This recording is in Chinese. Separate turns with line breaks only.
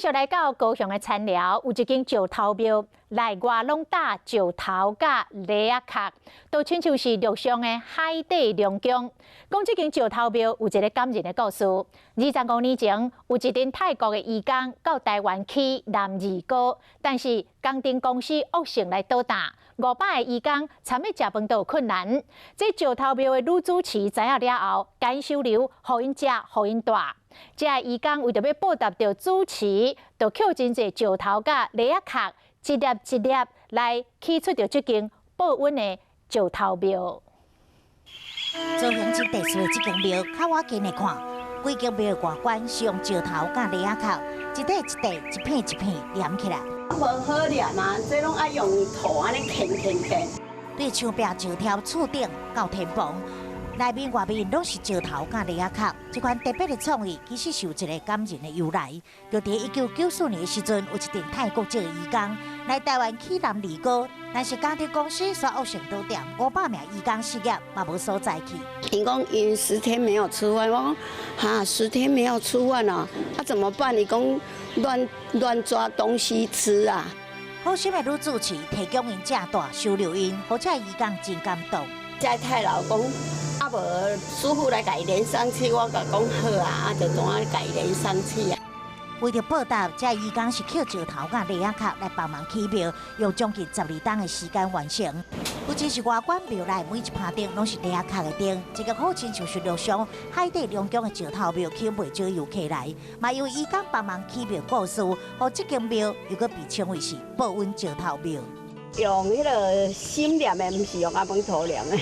续来到高雄的田寮，有一间石头庙，内外拢搭石头甲梨仔壳，都亲像是陆上的海底龙宫。讲这间石头庙有一个感人的故事。25年前，有一阵泰国的移工到台湾去南二高，但是工程公司恶性来倒打，500个移工参要食饭都有困难。这石头庙的女主持知影了后，减收留，互因食，互因住。这移工为着要报答着主持，就捡真侪石头甲梨仔壳，一粒一粒来起出着这间保温的石头庙。
造型真特殊的这间庙，较我近来看，规间庙的外观是用石头甲梨仔壳，一块一块、一片一片连起来。
无好连啊，这拢爱用土安尼鉗。
对墙壁石条厝顶到天棚。内面外面拢是石头甲梨仔壳，这款特别的创意其实是有一个感人的由来。就在1994年的时阵，有一阵泰国籍的移工来台湾去南二高，但是工程公司煞恶性倒店，500名移工失业，嘛无所在去。
因讲因10天没有吃饭，我讲哈10天没有吃饭啊，那怎么办？你讲乱抓东西吃啊？
好心的女主持提供因正大收留因，而且移工真感动。
在太老公。啊无师傅来甲伊连上去，我甲讲好啊，就当甲伊连上去啊。
为着报答，这移工是捡石头甲梨仔壳来帮忙起庙，用将近12天的时间完成。不只是外观庙内每一盘顶拢是梨仔壳的顶，这个好亲像是陆上海底龙宫的石头庙，吸引不少游客来。嘛由移工帮忙起庙故事，和这间庙又搁被称为是保温石头庙。
用迄个心念的，毋是用阿门土念的。